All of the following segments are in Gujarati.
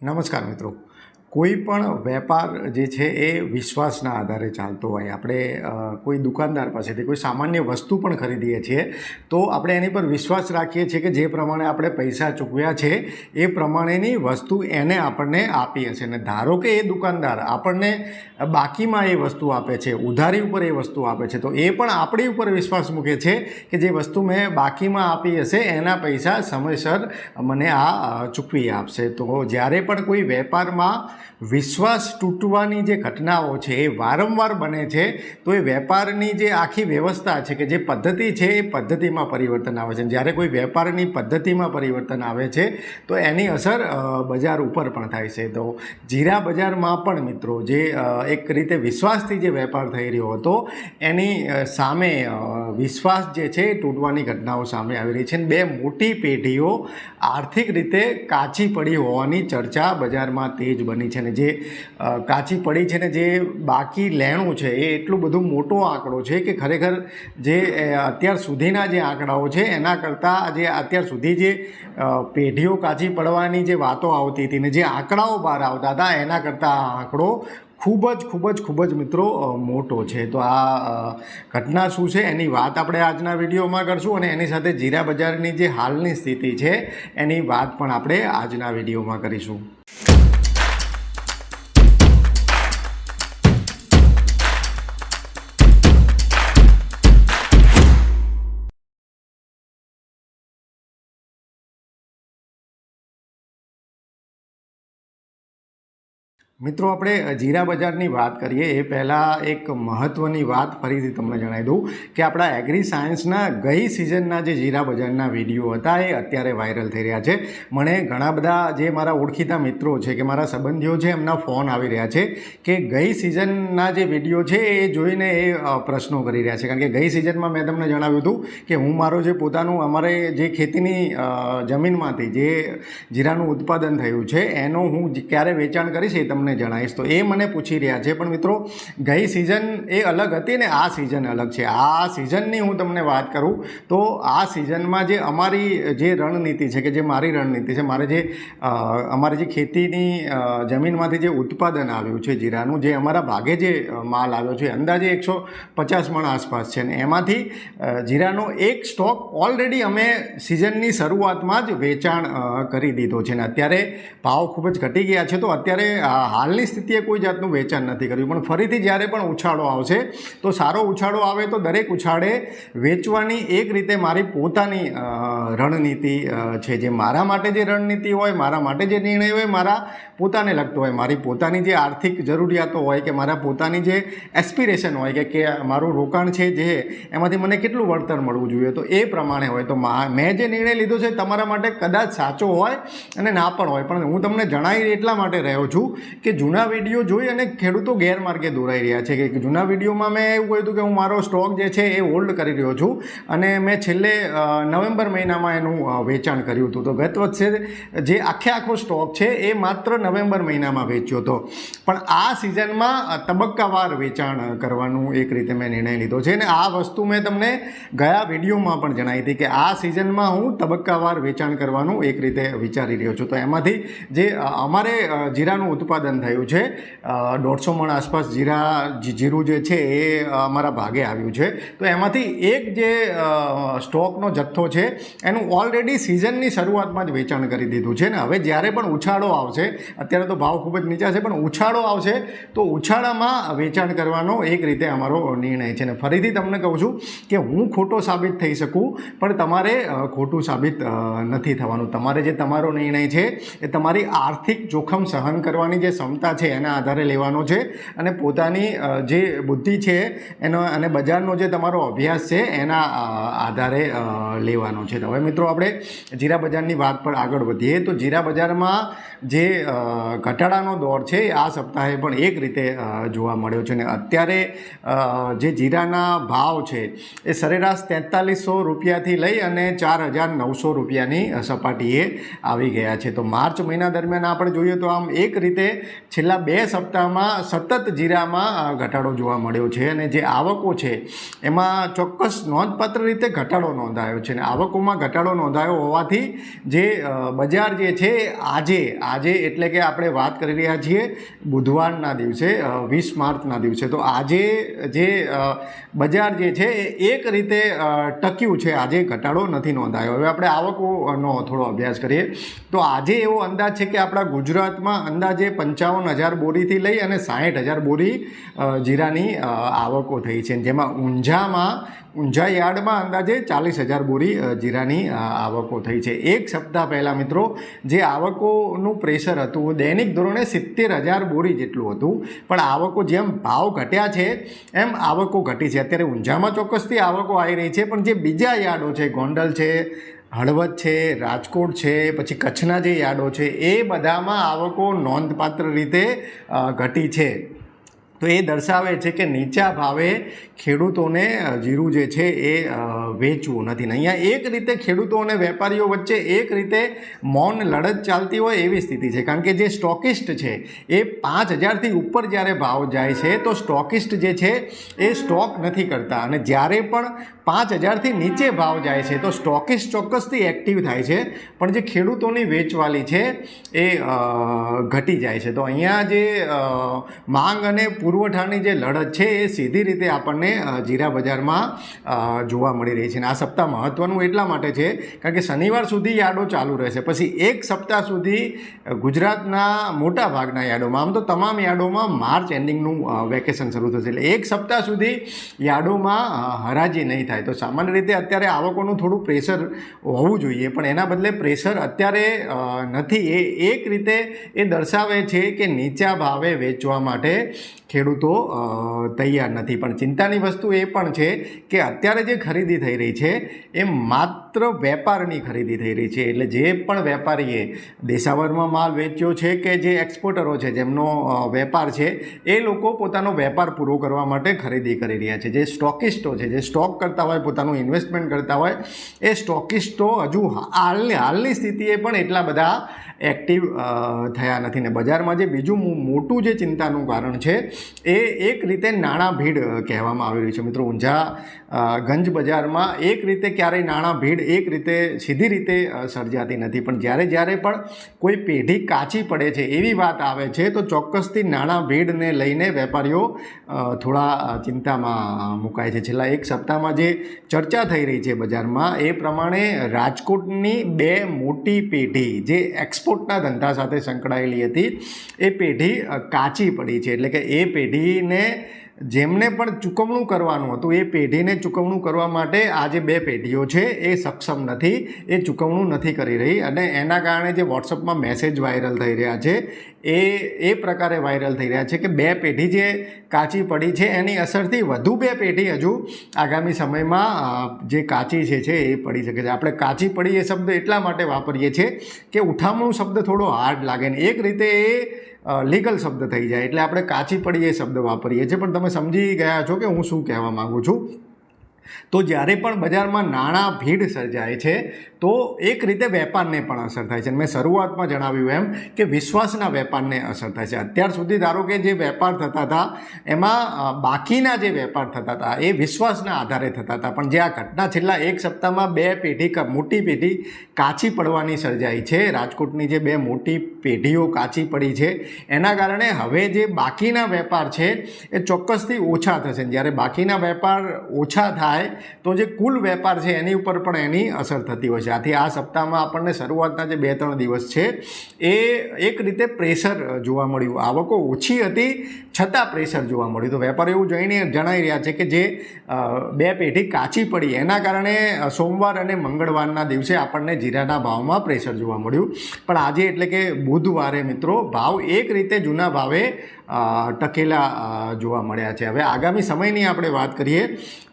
નમસ્કાર મિત્રો। કોઈ પણ વેપાર જે છે એ વિશ્વાસના આધારે ચાલતો હોય। આપણે કોઈ દુકાનદાર પાસેથી કોઈ સામાન્ય વસ્તુ પણ ખરીદીએ છીએ તો આપણે એની પર વિશ્વાસ રાખીએ છીએ કે જે પ્રમાણે આપણે પૈસા ચૂકવ્યા છે એ પ્રમાણેની વસ્તુ એને આપણને આપી હશે। અને ધારો કે એ દુકાનદાર આપણને બાકીમાં એ વસ્તુ આપે છે, ઉધારી ઉપર એ વસ્તુ આપે છે, તો એ પણ આપણી ઉપર વિશ્વાસ મૂકે છે કે જે વસ્તુ મેં બાકીમાં આપી હશે એના પૈસા સમયસર મને આ ચૂકવી આપશે। તો જ્યારે પણ કોઈ વેપારમાં વિશ્વાસ તૂટવાની જે ઘટનાઓ છે એ વારંવાર બને છે તો એ વેપારની જે આખી વ્યવસ્થા છે કે જે પદ્ધતિ છે એ પદ્ધતિમાં પરિવર્તન આવે છે। જ્યારે કોઈ વેપારની પદ્ધતિમાં પરિવર્તન આવે છે તો એની અસર બજાર ઉપર પણ થાય છે। તો જીરા બજારમાં પણ મિત્રો જે એક રીતે વિશ્વાસથી જે વેપાર થઈ રહ્યો હતો એની સામે વિશ્વાસ જે છે એ તૂટવાની ઘટનાઓ સામે આવી રહી છે। બે મોટી પેઢીઓ આર્થિક રીતે કાચી પડી હોવાની ચર્ચા બજારમાં તેજ બની છે। ને જે કાચી પડી છે ને જે બાકી લેણું છે એ એટલું બધું મોટો આંકડો છે કે ખરેખર જે અત્યાર સુધીના જે આંકડાઓ છે એના કરતાં જે અત્યાર સુધી જે પેઢીઓ કાચી પડવાની જે વાતો આવતી હતી ને જે આંકડાઓ બહાર આવતા હતા એના કરતાં આ આંકડો ખૂબ જ મિત્રો મોટો છે। તો આ ઘટના શું છે એની વાત આપણે આજના વિડીયોમાં કરશું અને એની સાથે જીરા બજારની જે હાલની સ્થિતિ છે એની વાત પણ આપણે આજના વિડીયોમાં કરીશું। મિત્રો આપણે જીરા બજારની વાત કરીએ એ પહેલાં એક મહત્ત્વની વાત ફરીથી તમને જણાવી દઉં કે આપણા એગ્રી સાયન્સના ગઈ સિઝનના જે જીરા બજારના વિડીયો હતા એ અત્યારે વાયરલ થઈ રહ્યા છે। મને ઘણા બધા જે મારા ઓળખીતા મિત્રો છે કે મારા સંબંધીઓ છે એમના ફોન આવી રહ્યા છે કે ગઈ સિઝનના જે વિડીયો છે એ જોઈને એ પ્રશ્નો કરી રહ્યા છે। કારણ કે ગઈ સિઝનમાં મેં તમને જણાવ્યું હતું કે હું મારો જે પોતાનું અમારે જે ખેતીની જમીનમાંથી જે જીરાનું ઉત્પાદન થયું છે એનું હું ક્યારે વેચાણ કરીશ એ તમને જણાવીશ। તો એ મને પૂછી રહ્યા છે પણ મિત્રો ગઈ સિઝન એ અલગ હતી ને આ સિઝન અલગ છે। આ સિઝનની હું તમને વાત કરું તો આ સિઝનમાં જે અમારી જે રણનીતિ છે કે જે મારી રણનીતિ છે, મારે જે અમારી જે ખેતીની જમીનમાંથી જે ઉત્પાદન આવ્યું છે જીરાનું, જે અમારા ભાગે જે માલ આવ્યો છે અંદાજે 150 મણ આસપાસ છે ને એમાંથી જીરાનો એક સ્ટોક ઓલરેડી અમે સિઝનની શરૂઆતમાં જ વેચાણ કરી દીધો છે ને અત્યારે ભાવ ખૂબ જ ઘટી ગયા છે। તો અત્યારે હાલની સ્થિતિએ કોઈ જાતનું વેચાણ નથી કર્યું પણ ફરીથી જ્યારે પણ ઉછાળો આવશે તો સારો ઉછાળો આવે તો દરેક ઉછાળે વેચવાની એક રીતે મારી પોતાની રણનીતિ છે। જે મારા માટે જે રણનીતિ હોય, મારા માટે જે નિર્ણય હોય, મારા પોતાને લગતો હોય, મારી પોતાની જે આર્થિક જરૂરિયાતો હોય કે મારા પોતાની જે એસ્પિરેશન હોય કે મારું રોકાણ છે જે એમાંથી મને કેટલું વળતર મળવું જોઈએ તો એ પ્રમાણે હોય। તો મેં જે નિર્ણય લીધો છે તમારા માટે કદાચ સાચો હોય અને ના પણ હોય પણ હું તમને જણાવી એટલા માટે રહ્યો છું કે જૂના વિડીયો જોઈ અને ખેડૂતો ગેરમાર્ગે દોરાઈ રહ્યા છે કે જૂના વિડીયોમાં મેં એવું કહ્યું હતું કે હું મારો સ્ટોક જે છે એ હોલ્ડ કરી રહ્યો છું અને મેં છેલ્લે નવેમ્બર મહિનામાં એનું વેચાણ કર્યું હતું। તો ગત વર્ષે જે આખો સ્ટોક છે એ માત્ર નવેમ્બર મહિનામાં વેચ્યો હતો પણ આ સિઝનમાં તબક્કાવાર વેચાણ કરવાનું એક રીતે મેં નિર્ણય લીધો છે અને આ વસ્તુ મેં તમને ગયા વિડીયોમાં પણ જણાવી હતી કે આ સિઝનમાં હું તબક્કાવાર વેચાણ કરવાનું એક રીતે વિચારી રહ્યો છું। તો એમાંથી જે અમારે જીરાનું ઉત્પાદન થયું છે 150 મણ આસપાસ જીરું જે છે એ અમારા ભાગે આવ્યું છે તો એમાંથી એક જે સ્ટોકનો જથ્થો છે એનું ઓલરેડી સિઝનની શરૂઆતમાં જ વેચાણ કરી દીધું છે ને હવે જ્યારે પણ ઉછાળો આવશે, અત્યારે તો ભાવ ખૂબ જ નીચા છે પણ ઉછાળો આવશે તો ઉછાળામાં વેચાણ કરવાનો એક રીતે અમારો નિર્ણય છે। ને ફરીથી તમને કહું છું કે હું ખોટો સાબિત થઈ શકું પણ તમારે ખોટું સાબિત નથી થવાનું। તમારે જે તમારો નિર્ણય છે એ તમારી આર્થિક જોખમ સહન કરવાની જે ક્ષમતા છે એના આધારે લેવાનો છે અને પોતાની જે બુદ્ધિ છે એનો અને બજારનો જે તમારો અભ્યાસ છે એના આધારે લેવાનો છે। તો હવે મિત્રો આપણે જીરા બજારની વાત પર આગળ વધીએ તો જીરા બજારમાં જે ઘટાડાનો દોર છે આ સપ્તાહે પણ એક રીતે જોવા મળ્યો છે ને અત્યારે જે જીરાના ભાવ છે એ સરેરાશ 4300 રૂપિયાથી લઈ અને 4900 રૂપિયાની સપાટીએ આવી ગયા છે। તો માર્ચ મહિના દરમિયાન આપણે જોઈએ તો આમ એક રીતે છેલ્લા 2 સપ્તાહમાં સતત જીરામાં ઘટાડો જોવા મળ્યો છે અને જે આવકો છે એમાં ચોક્કસ નોંધપાત્ર રીતે ઘટાડો નોંધાયો છે અને આવકોમાં ઘટાડો નોંધાયો હોવાથી જે બજાર જે છે આજે એટલે કે આપણે વાત કરી રહ્યા છીએ બુધવારના દિવસે 20 માર્ચના દિવસે, તો આજે જે બજાર જે છે એ એક રીતે ટક્યું છે, આજે ઘટાડો નથી નોંધાયો. હવે આપણે આવકોનો થોડો અભ્યાસ કરીએ તો આજે એવો અંદાજ છે કે આપણા ગુજરાતમાં અંદાજે 55,000 બોરીથી લઈ અને 60,000 બોરી જીરાની આવકો થઈ છે, જેમાં ઊંઝા યાર્ડમાં અંદાજે 40,000 બોરી જીરાની આવકો થઈ છે. એક સપ્તાહ પહેલાં મિત્રો જે આવકોનું પ્રેશર હતું દૈનિક ધોરણે 70,000 બોરી જેટલું હતું, પણ આવકો જેમ ભાવ ઘટ્યા છે એમ આવકો ઘટી છે. અત્યારે ઊંઝામાં ચોક્કસથી આવકો આવી રહી છે, પણ જે બીજા યાર્ડો છે, ગોંડલ છે, હળવદ છે, રાજકોટ છે, પછી કચ્છના જે યાર્ડો છે, એ બધામાં આવકો નોંધપાત્ર રીતે ઘટી છે. તો એ દર્શાવે છે કે નીચા ભાવે ખેડૂતોને જીરું જે છે એ વેચવું નથી. ને અહીંયા એક રીતે ખેડૂતો અને વેપારીઓ વચ્ચે એક રીતે મૌન લડત ચાલતી હોય એવી સ્થિતિ છે, કારણ કે જે સ્ટોકિસ્ટ છે એ 5,000થી ઉપર જ્યારે ભાવ જાય છે તો સ્ટોકિસ્ટ જે છે એ સ્ટોક નથી કરતા, અને જ્યારે પણ 5,000થી નીચે ભાવ જાય છે તો સ્ટોકિસ્ટ ચોક્કસથી એક્ટિવ થાય છે, પણ જે ખેડૂતોની વેચવાલી છે એ ઘટી જાય છે. તો અહીંયા જે માંગ અને પુરવઠાની જે લડત છે એ સીધી રીતે આપણને જીરા બજારમાં જોવા મળી રહી છે. અને આ સપ્તાહ મહત્ત્વનું એટલા માટે છે કારણ કે શનિવાર સુધી યાર્ડો ચાલુ રહેશે, પછી એક સપ્તાહ સુધી ગુજરાતના મોટા ભાગના યાર્ડોમાં, આમ તો તમામ યાર્ડોમાં માર્ચ એન્ડિંગનું વેકેશન શરૂ થશે, એટલે એક સપ્તાહ સુધી યાર્ડોમાં હરાજી નહીં થાય. તો સામાન્ય રીતે અત્યારે આવકોનું થોડું પ્રેશર હોવું જોઈએ, પણ એના બદલે પ્રેશર અત્યારે નથી. એ એક રીતે એ દર્શાવે છે કે નીચા ભાવે વેચવા માટે ખેડૂતો તૈયાર નથી. પણ ચિંતાની વસ્તુ એ પણ છે કે અત્યારે જે ખરીદી થઈ રહી છે એ માત્ર વેપારની ખરીદી થઈ રહી છે, એટલે જે પણ વેપારીએ દેશાવરમાં માલ વેચ્યો છે કે જે એક્સપોર્ટરો છે જેમનો વેપાર છે એ લોકો પોતાનો વેપાર પૂરો કરવા માટે ખરીદી કરી રહ્યા છે. જે સ્ટોકિસ્ટો છે, જે સ્ટોક કરતા હોય, પોતાનું ઇન્વેસ્ટમેન્ટ કરતા હોય, એ સ્ટોકિસ્ટો હજુ હાલની સ્થિતિએ પણ એટલા બધા એક્ટિવ થયા નથી. ને બજારમાં જે બીજું મોટું જે ચિંતાનું કારણ છે એ એક રીતે નાણાં ભીડ કહેવામાં આવી રહ્યું છે. મિત્રો ઊંઝા ગંજ બજારમાં એક રીતે ક્યારેય નાણાં ભીડ એક રીતે સીધી રીતે સર્જાતી નથી, પણ જ્યારે પણ કોઈ પેઢી કાચી પડે છે એવી વાત આવે છે તો ચોક્કસથી નાણાં ભીડને લઈને વેપારીઓ થોડા ચિંતામાં મુકાય છે. છેલ્લા એક સપ્તાહમાં જે ચર્ચા થઈ રહી છે બજારમાં એ પ્રમાણે રાજકોટની 2 મોટી પેઢી જે એક્સપોર્ટના ધંધા સાથે સંકળાયેલી હતી એ પેઢી કાચી પડી છે, એટલે કે એ પેઢીને જેમને પણ ચૂકવણું કરવાનું હતું એ પેઢીને ચૂકવણું કરવા માટે આ જે 2 પેઢીઓ છે એ સક્ષમ નથી, એ ચૂકવણું નથી કરી રહી, અને એના કારણે જે વોટ્સઅપમાં મેસેજ વાયરલ થઈ રહ્યા છે એ પ્રકારે વાયરલ થઈ રહ્યા છે કે 2 પેઢી જે કાચી પડી છે એની અસરથી વધુ 2 પેઢી હજુ આગામી સમયમાં જે કાચી છે એ પડી શકે છે. આપણે કાચી પડી એ શબ્દ એટલા માટે વાપરીએ છીએ કે ઉઠામણું શબ્દ થોડો હાર્ડ લાગે ને એક રીતે એ લીગલ શબ્દ થઈ જાય, એટલે આપણે કાચી પડી એ શબ્દ વાપરીએ છીએ. પણ તમે સમજી ગયા છો કે હું શું કહેવા માગું છું. તો જ્યારે પણ બજારમાં નાણાં ભીડ સર્જાય છે તો એક રીતે વેપારને પણ અસર થાય છે. મેં શરૂઆતમાં જણાવ્યું એમ કે વિશ્વાસના વેપારને અસર થાય છે. અત્યાર સુધી ધારો કે જે વેપાર થતા હતા એમાં બાકીના જે વેપાર થતા હતા એ વિશ્વાસના આધારે થતા હતા, પણ જે આ ઘટના છેલ્લા એક સપ્તાહમાં 2 પેઢી મોટી પેઢી કાચી પડવાની સર્જાઈ છે, રાજકોટની જે 2 મોટી પેઢીઓ કાચી પડી છે એના કારણે હવે જે બાકીના વેપાર છે એ ચોક્કસથી ઓછા થશે. જ્યારે બાકીના વેપાર ઓછા થાય તો જે કુલ વેપાર છે એની ઉપર પણ એની અસર થતી હોય છે. આથી આ સપ્તાહમાં આપણને શરૂઆતના જે 2-3 દિવસ છે એ એક રીતે પ્રેશર જોવા મળ્યું. આવકો ઓછી હતી છતાં પ્રેશર જોવા મળ્યું. તો વેપારીઓ એવું જણાઈ રહ્યા છે કે જે 2 પેઢી કાચી પડી એના કારણે સોમવાર અને મંગળવારના દિવસે આપણને જીરાના ભાવમાં પ્રેશર જોવા મળ્યું. પણ આજે એટલે કે બુધવારે મિત્રો ભાવ એક રીતે જૂના ભાવે ટકેલા જોવા મળ્યા છે. હવે આગામી સમયની આપણે વાત કરીએ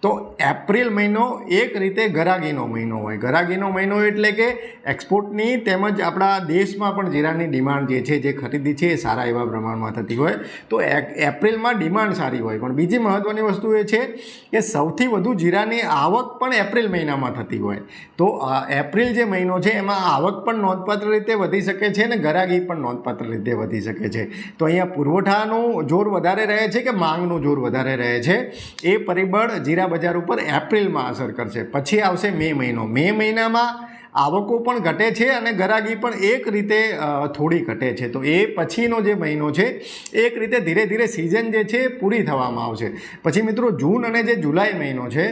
તો એપ્રિલ મહિનો એક રીતે ગરાગીનો મહિનો હોય. ગરાગીનો મહિનો એટલે કે એક્સપોર્ટની તેમજ આપણા દેશમાં પણ જીરાની ડિમાન્ડ જે છે, જે ખરીદી છે એ સારા એવા પ્રમાણમાં થતી હોય. તો એપ્રિલમાં ડિમાન્ડ સારી હોય. પણ બીજી મહત્ત્વની વસ્તુ એ છે કે સૌથી વધુ જીરાની આવક પણ એપ્રિલ મહિનામાં થતી હોય. તો એપ્રિલ જે મહિનો છે એમાં આવક પણ નોંધપાત્ર રીતે વધી શકે છે અને ગરાગી પણ નોંધપાત્ર રીતે વધી શકે છે. તો અહીંયા પુરવઠાનું જોર વધારે રહે છે કે માંગનું જોર વધારે રહે છે, એ પરિબળ જીરા બજાર ઉપર એપ્રિલમાં અસર કરશે. પછી આવશે મે મહિનો. મે મહિનામાં આવકો પણ ઘટે છે અને ગરાગી પણ એક રીતે થોડી ઘટે છે. તો એ પછીનો જે મહિનો છે એક રીતે ધીરે ધીરે સિઝન જે છે પૂરી થવામાં આવશે. પછી મિત્રો જૂન અને જે જુલાઈ મહિનો છે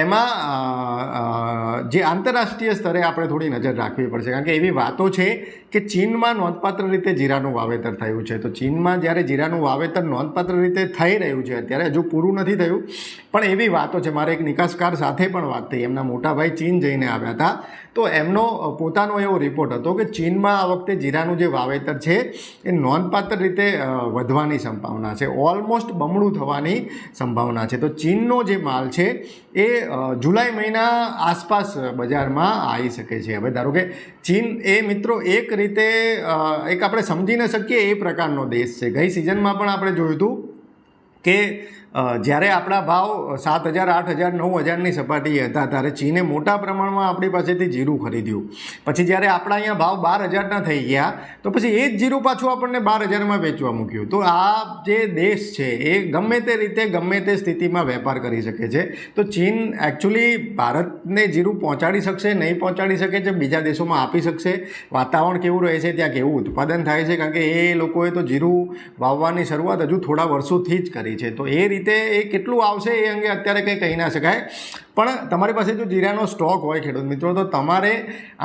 એમાં જે આંતરરાષ્ટ્રીય સ્તરે આપણે થોડી નજર રાખવી પડશે, કારણ કે એવી વાતો છે કે ચીનમાં નોંધપાત્ર રીતે જીરાનું વાવેતર થયું છે. તો ચીનમાં જ્યારે જીરાનું વાવેતર નોંધપાત્ર રીતે થઈ રહ્યું છે, અત્યારે હજુ પૂરું નથી થયું, પણ એવી વાતો છે. મારે એક નિકાસકાર સાથે પણ વાત થઈ, એમના મોટા ભાઈ ચીન જઈને આવ્યા હતા, તો એમનો પોતાનો એવો રિપોર્ટ હતો કે ચીનમાં આ વખતે જીરાનું જે વાવેતર છે એ નોંધપાત્ર રીતે વધવાની સંભાવના છે, ઓલમોસ્ટ બમણું થવાની સંભાવના છે. તો ચીનનો જે માલ છે એ જુલાઈ મહિના આસપાસ બજારમાં આવી શકે છે. હવે ધારો કે ચીન એ મિત્રો એક રીતે એક આપણે સમજી ન શકીએ એ પ્રકારનો દેશ છે. ગઈ સિઝનમાં પણ આપણે જોયું હતું કે જ્યારે આપણા ભાવ 7,000, 8,000, 9,000ની સપાટીએ હતા ત્યારે ચીને મોટા પ્રમાણમાં આપણી પાસેથી જીરું ખરીદ્યું. પછી જ્યારે આપણા અહીંયા ભાવ 12,000ના થઈ ગયા તો પછી એ જ જીરું પાછું આપણને 12,000માં વેચવા મૂક્યું. તો આ જે દેશ છે એ ગમે તે રીતે ગમે તે સ્થિતિમાં વેપાર કરી શકે છે. તો ચીન એકચ્યુઅલી ભારતને જીરું પહોંચાડી શકશે, નહીં પહોંચાડી શકે છે, બીજા દેશોમાં આપી શકશે. વાતાવરણ કેવું રહે છે, ત્યાં કેવું ઉત્પાદન થાય છે, કારણ કે એ લોકોએ તો જીરું વાવવાની શરૂઆત હજુ થોડા વર્ષોથી જ કરી છે. તો એ રીતે એ કેટલું આવશે એ અંગે અત્યારે કંઈ કહી ના શકાય. પણ તમારી પાસે જો જીરાનો સ્ટોક હોય ખેડૂત મિત્રો, તો તમારે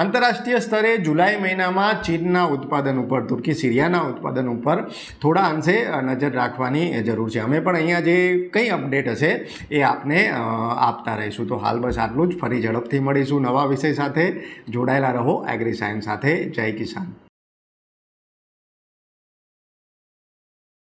આંતરરાષ્ટ્રીય સ્તરે જુલાઈ મહિનામાં ચીનના ઉત્પાદન ઉપર, તુર્કી સિરિયાના ઉત્પાદન ઉપર થોડા અંશે નજર રાખવાની જરૂર છે. અમે પણ અહીંયા જે કંઈ અપડેટ હશે એ આપને આપતા રહીશું. તો હાલ બસ આટલું જ. ફરી ઝડપથી મળીશું નવા વિષય સાથે. જોડાયેલા રહો એગ્રી સાયન્સ સાથે. જય કિસાન.